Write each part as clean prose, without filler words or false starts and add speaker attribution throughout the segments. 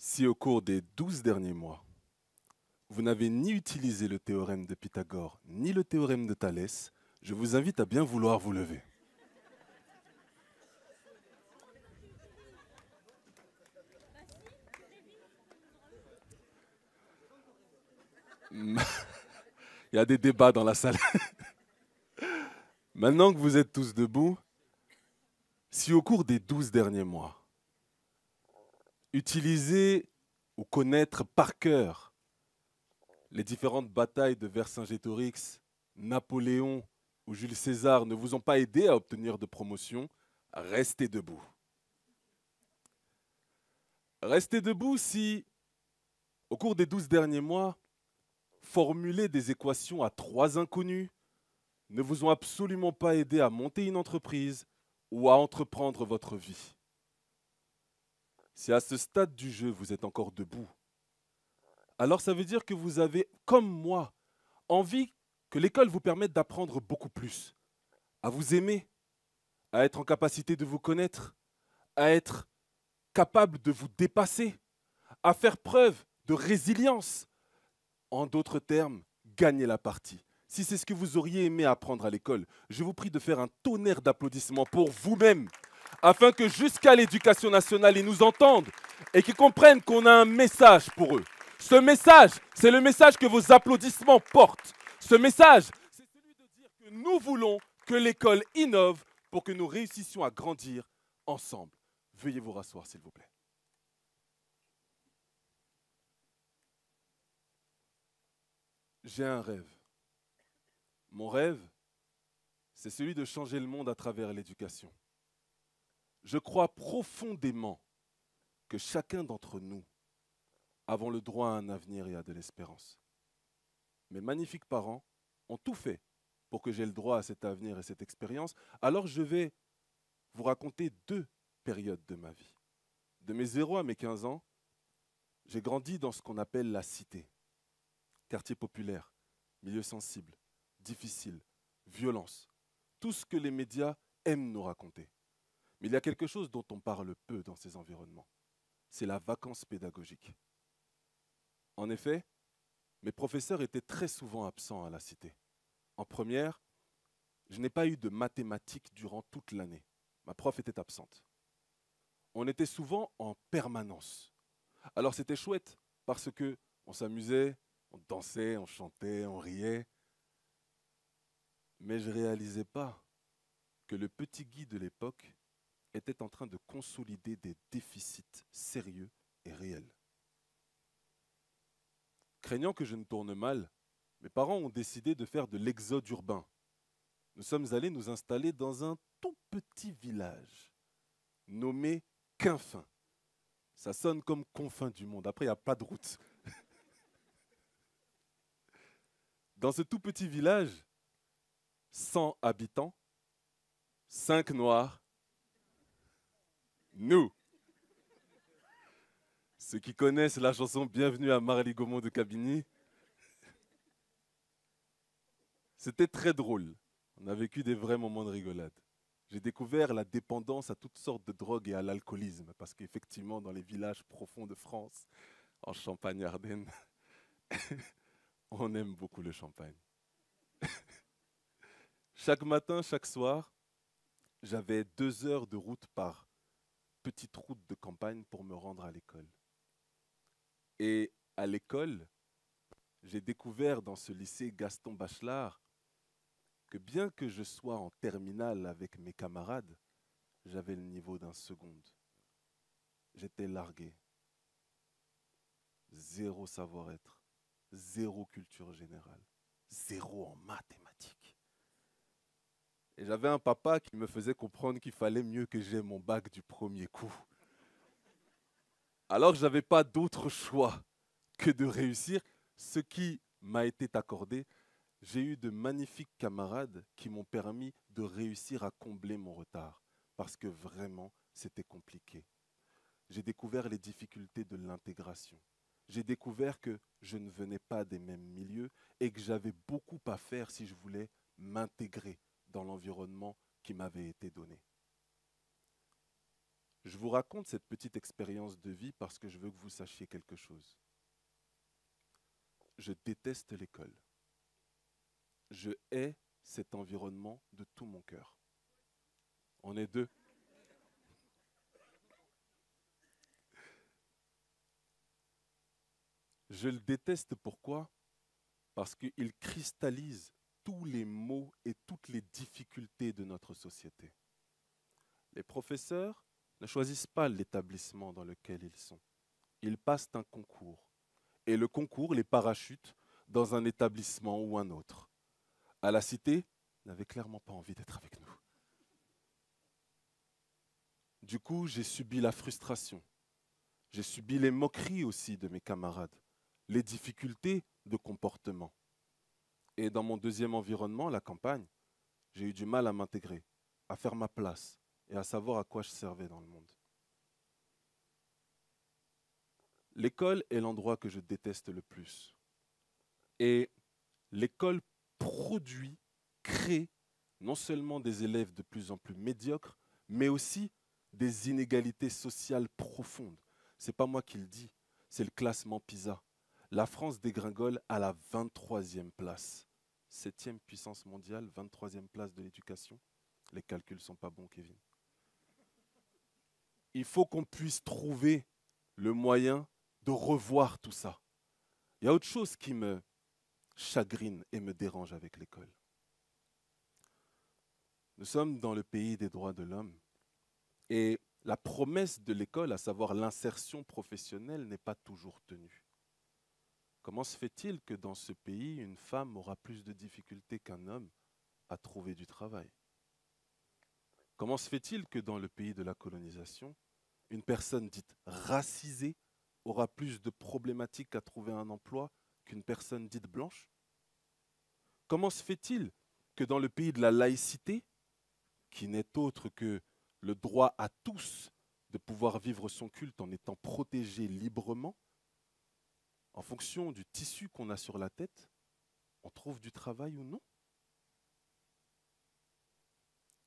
Speaker 1: Si au cours des 12 derniers mois, vous n'avez ni utilisé le théorème de Pythagore, ni le théorème de Thalès, je vous invite à bien vouloir vous lever. Il y a des débats dans la salle. Maintenant que vous êtes tous debout, si au cours des 12 derniers mois, utiliser ou connaître par cœur les différentes batailles de Vercingétorix, Napoléon ou Jules César ne vous ont pas aidé à obtenir de promotion, restez debout. Restez debout si, au cours des 12 derniers mois, formuler des équations à 3 inconnus ne vous ont absolument pas aidé à monter une entreprise ou à entreprendre votre vie. Si à ce stade du jeu vous êtes encore debout, alors ça veut dire que vous avez, comme moi, envie que l'école vous permette d'apprendre beaucoup plus, à vous aimer, à être en capacité de vous connaître, à être capable de vous dépasser, à faire preuve de résilience. En d'autres termes, gagner la partie. Si c'est ce que vous auriez aimé apprendre à l'école, je vous prie de faire un tonnerre d'applaudissements pour vous-même, afin que jusqu'à l'éducation nationale, ils nous entendent et qu'ils comprennent qu'on a un message pour eux. Ce message, c'est le message que vos applaudissements portent. Ce message, c'est celui de dire que nous voulons que l'école innove pour que nous réussissions à grandir ensemble. Veuillez vous rasseoir, s'il vous plaît. J'ai un rêve. Mon rêve, c'est celui de changer le monde à travers l'éducation. Je crois profondément que chacun d'entre nous avons le droit à un avenir et à de l'espérance. Mes magnifiques parents ont tout fait pour que j'aie le droit à cet avenir et cette expérience. Alors je vais vous raconter 2 périodes de ma vie. De mes 0 à mes 15 ans, j'ai grandi dans ce qu'on appelle la cité. Quartier populaire, milieu sensible, difficile, violence. Tout ce que les médias aiment nous raconter. Mais il y a quelque chose dont on parle peu dans ces environnements. C'est la vacance pédagogique. En effet, mes professeurs étaient très souvent absents à la cité. En première, je n'ai pas eu de mathématiques durant toute l'année. Ma prof était absente. On était souvent en permanence. Alors c'était chouette parce que on s'amusait, on dansait, on chantait, on riait. Mais je ne réalisais pas que le petit Guy de l'époque était en train de consolider des déficits sérieux et réels. Craignant que je ne tourne mal, mes parents ont décidé de faire de l'exode urbain. Nous sommes allés nous installer dans un tout petit village nommé Quinfin. Ça sonne comme confin du monde. Après, il n'y a pas de route. Dans ce tout petit village, 100 habitants, 5 noirs, nous. Ceux qui connaissent la chanson Bienvenue à Marly Gaumont de Cabini, c'était très drôle. On a vécu des vrais moments de rigolade. J'ai découvert la dépendance à toutes sortes de drogues et à l'alcoolisme, parce qu'effectivement, dans les villages profonds de France, en Champagne-Ardenne, on aime beaucoup le champagne. Chaque matin, chaque soir, j'avais 2 heures de route par petite route de campagne pour me rendre à l'école. Et à l'école, j'ai découvert dans ce lycée Gaston Bachelard que bien que je sois en terminale avec mes camarades, j'avais le niveau d'un seconde. J'étais largué. Zéro savoir-être, zéro culture générale, zéro en mathématiques. Et j'avais un papa qui me faisait comprendre qu'il fallait mieux que j'aie mon bac du premier coup. Alors je n'avais pas d'autre choix que de réussir ce qui m'a été accordé. J'ai eu de magnifiques camarades qui m'ont permis de réussir à combler mon retard parce que vraiment c'était compliqué. J'ai découvert les difficultés de l'intégration. J'ai découvert que je ne venais pas des mêmes milieux et que j'avais beaucoup à faire si je voulais m'intégrer dans l'environnement qui m'avait été donné. Je vous raconte cette petite expérience de vie parce que je veux que vous sachiez quelque chose. Je déteste l'école. Je hais cet environnement de tout mon cœur. On est deux. Je le déteste pourquoi? Parce qu'il cristallise tous les maux et toutes les difficultés de notre société. Les professeurs ne choisissent pas l'établissement dans lequel ils sont. Ils passent un concours. Et le concours les parachute dans un établissement ou un autre. À la cité, ils n'avaient clairement pas envie d'être avec nous. Du coup, j'ai subi la frustration. J'ai subi les moqueries aussi de mes camarades, les difficultés de comportement. Et dans mon deuxième environnement, la campagne, j'ai eu du mal à m'intégrer, à faire ma place et à savoir à quoi je servais dans le monde. L'école est l'endroit que je déteste le plus. Et l'école produit, crée non seulement des élèves de plus en plus médiocres, mais aussi des inégalités sociales profondes. Ce n'est pas moi qui le dis, c'est le classement PISA. La France dégringole à la 23e place. 7e puissance mondiale, 23e place de l'éducation. Les calculs ne sont pas bons, Kevin. Il faut qu'on puisse trouver le moyen de revoir tout ça. Il y a autre chose qui me chagrine et me dérange avec l'école. Nous sommes dans le pays des droits de l'homme et la promesse de l'école, à savoir l'insertion professionnelle, n'est pas toujours tenue. Comment se fait-il que dans ce pays, une femme aura plus de difficultés qu'un homme à trouver du travail? Comment se fait-il que dans le pays de la colonisation, une personne dite racisée aura plus de problématiques à trouver un emploi qu'une personne dite blanche? Comment se fait-il que dans le pays de la laïcité, qui n'est autre que le droit à tous de pouvoir vivre son culte en étant protégé librement, en fonction du tissu qu'on a sur la tête, on trouve du travail ou non?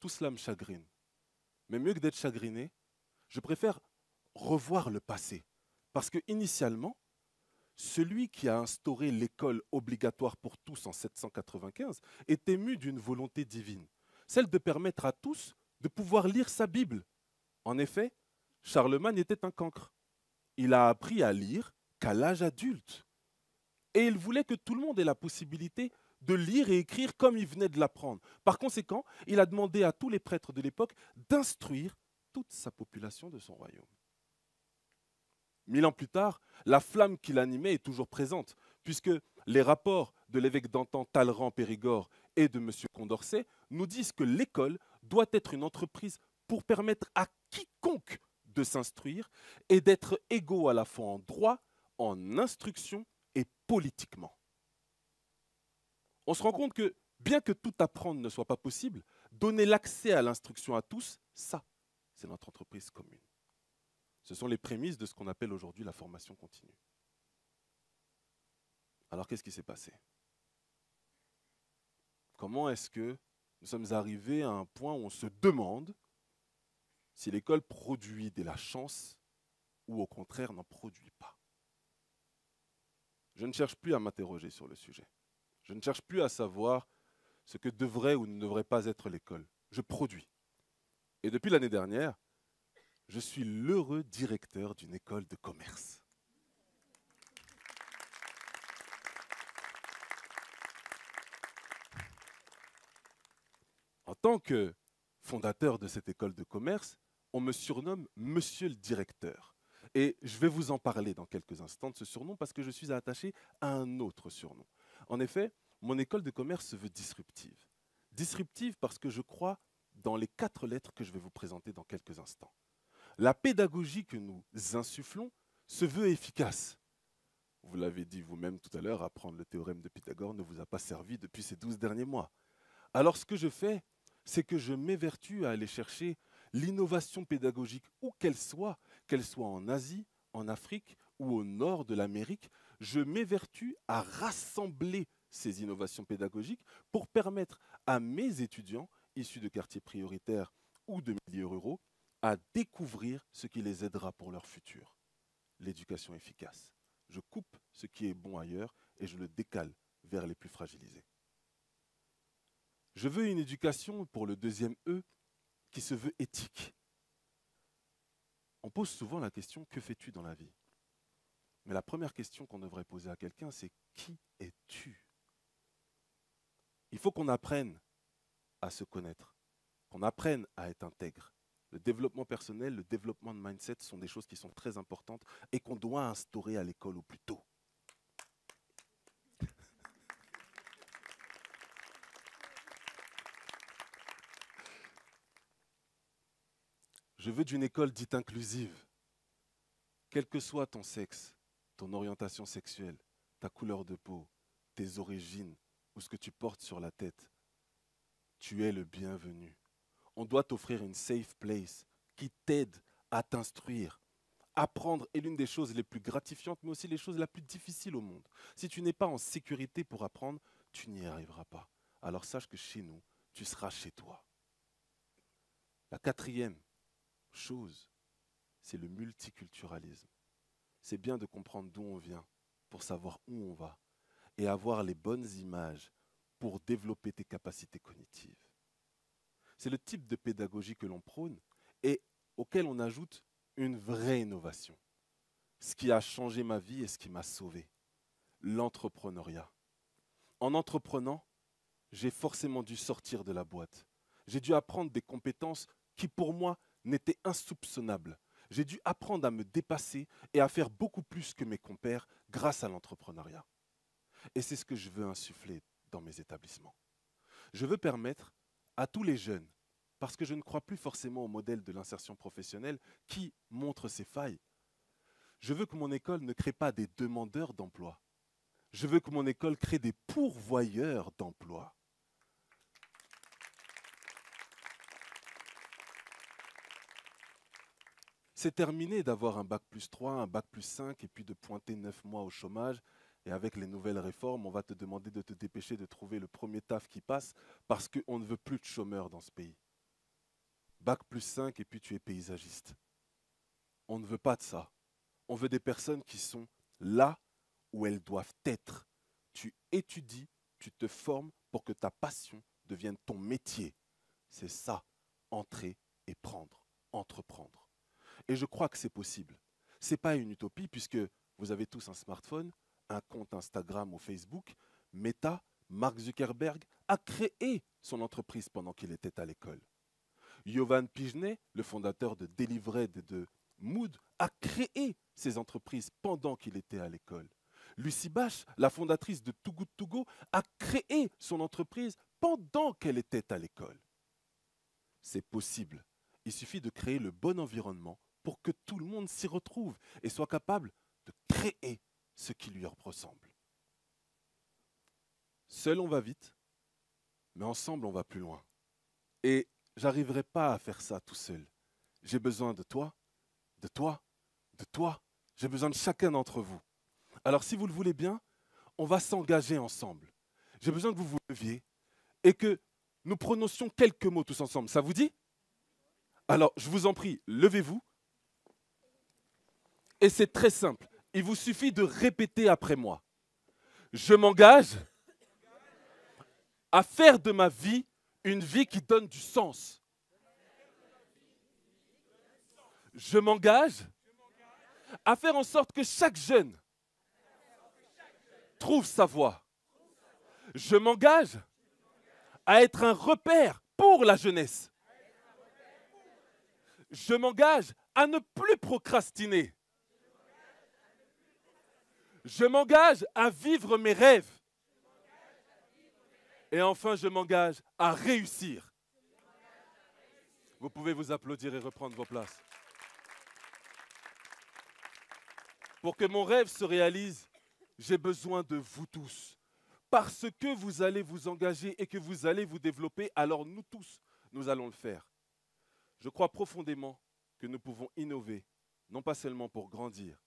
Speaker 1: Tout cela me chagrine. Mais mieux que d'être chagriné, je préfère revoir le passé. Parce que initialement, celui qui a instauré l'école obligatoire pour tous en 795 était mu d'une volonté divine, celle de permettre à tous de pouvoir lire sa Bible. En effet, Charlemagne était un cancre. Il a appris à lire qu'à l'âge adulte. Et il voulait que tout le monde ait la possibilité de lire et écrire comme il venait de l'apprendre. Par conséquent, il a demandé à tous les prêtres de l'époque d'instruire toute sa population de son royaume. 1000 ans plus tard, la flamme qui l'animait est toujours présente, puisque les rapports de l'évêque d'antan Talleyrand Périgord et de M. Condorcet nous disent que l'école doit être une entreprise pour permettre à quiconque de s'instruire et d'être égaux à la fois en droit, en instruction et politiquement. On se rend compte que, bien que tout apprendre ne soit pas possible, donner l'accès à l'instruction à tous, ça, c'est notre entreprise commune. Ce sont les prémices de ce qu'on appelle aujourd'hui la formation continue. Alors, qu'est-ce qui s'est passé? Comment est-ce que nous sommes arrivés à un point où on se demande si l'école produit de la chance ou au contraire n'en produit pas? Je ne cherche plus à m'interroger sur le sujet. Je ne cherche plus à savoir ce que devrait ou ne devrait pas être l'école. Je produis. Et depuis l'année dernière, je suis l'heureux directeur d'une école de commerce. En tant que fondateur de cette école de commerce, on me surnomme Monsieur le directeur. Et je vais vous en parler dans quelques instants de ce surnom parce que je suis attaché à un autre surnom. En effet, mon école de commerce se veut disruptive. Disruptive parce que je crois dans les 4 lettres que je vais vous présenter dans quelques instants. La pédagogie que nous insufflons se veut efficace. Vous l'avez dit vous-même tout à l'heure, apprendre le théorème de Pythagore ne vous a pas servi depuis ces 12 derniers mois. Alors ce que je fais, c'est que je m'évertue à aller chercher l'innovation pédagogique où qu'elle soit en Asie, en Afrique ou au nord de l'Amérique, je m'évertue à rassembler ces innovations pédagogiques pour permettre à mes étudiants, issus de quartiers prioritaires ou de milieux ruraux, à découvrir ce qui les aidera pour leur futur. L'éducation efficace. Je coupe ce qui est bon ailleurs et je le décale vers les plus fragilisés. Je veux une éducation, pour le deuxième E, qui se veut éthique. On pose souvent la question, que fais-tu dans la vie? Mais la première question qu'on devrait poser à quelqu'un, c'est qui es-tu? Il faut qu'on apprenne à se connaître, qu'on apprenne à être intègre. Le développement personnel, le développement de mindset sont des choses qui sont très importantes et qu'on doit instaurer à l'école au plus tôt. Je veux d'une école dite inclusive. Quel que soit ton sexe, ton orientation sexuelle, ta couleur de peau, tes origines ou ce que tu portes sur la tête, tu es le bienvenu. On doit t'offrir une safe place qui t'aide à t'instruire. Apprendre est l'une des choses les plus gratifiantes, mais aussi les choses les plus difficiles au monde. Si tu n'es pas en sécurité pour apprendre, tu n'y arriveras pas. Alors sache que chez nous, tu seras chez toi. La quatrième chose, c'est le multiculturalisme. C'est bien de comprendre d'où on vient pour savoir où on va et avoir les bonnes images pour développer tes capacités cognitives. C'est le type de pédagogie que l'on prône et auquel on ajoute une vraie innovation. Ce qui a changé ma vie et ce qui m'a sauvé, l'entrepreneuriat. En entreprenant, j'ai forcément dû sortir de la boîte. J'ai dû apprendre des compétences qui pour moi n'étaient insoupçonnables. J'ai dû apprendre à me dépasser et à faire beaucoup plus que mes compères grâce à l'entrepreneuriat. Et c'est ce que je veux insuffler dans mes établissements. Je veux permettre à tous les jeunes, parce que je ne crois plus forcément au modèle de l'insertion professionnelle qui montre ses failles. Je veux que mon école ne crée pas des demandeurs d'emploi. Je veux que mon école crée des pourvoyeurs d'emploi. C'est terminé d'avoir un bac+3, un bac+5 et puis de pointer 9 mois au chômage. Et avec les nouvelles réformes, on va te demander de te dépêcher de trouver le premier taf qui passe parce qu'on ne veut plus de chômeurs dans ce pays. Bac+5 et puis tu es paysagiste. On ne veut pas de ça. On veut des personnes qui sont là où elles doivent être. Tu étudies, tu te formes pour que ta passion devienne ton métier. C'est ça, entrer et prendre, entreprendre. Et je crois que c'est possible. Ce n'est pas une utopie puisque vous avez tous un smartphone, un compte Instagram ou Facebook. Meta, Mark Zuckerberg, a créé son entreprise pendant qu'il était à l'école. Jovan Pijné, le fondateur de Delivered et de Mood, a créé ses entreprises pendant qu'il était à l'école. Lucie Bache, la fondatrice de Too Good To Go, a créé son entreprise pendant qu'elle était à l'école. C'est possible. Il suffit de créer le bon environnement pour que tout le monde s'y retrouve et soit capable de créer ce qui lui ressemble. Seul on va vite, mais ensemble on va plus loin. Et j'arriverai pas à faire ça tout seul. J'ai besoin de toi, de toi, de toi. J'ai besoin de chacun d'entre vous. Alors si vous le voulez bien, on va s'engager ensemble. J'ai besoin que vous vous leviez et que nous prononcions quelques mots tous ensemble. Ça vous dit? Alors, je vous en prie, levez-vous. Et c'est très simple. Il vous suffit de répéter après moi. Je m'engage à faire de ma vie une vie qui donne du sens. Je m'engage à faire en sorte que chaque jeune trouve sa voie. Je m'engage à être un repère pour la jeunesse. Je m'engage à ne plus procrastiner. Je m'engage à vivre mes rêves. Et enfin, je m'engage à réussir. Vous pouvez vous applaudir et reprendre vos places. Pour que mon rêve se réalise, j'ai besoin de vous tous. Parce que vous allez vous engager et que vous allez vous développer, alors nous tous, nous allons le faire. Je crois profondément que nous pouvons innover, non pas seulement pour grandir,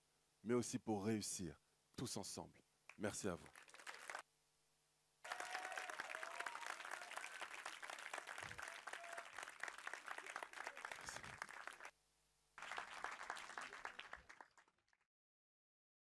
Speaker 1: mais aussi pour réussir, tous ensemble. Merci à vous.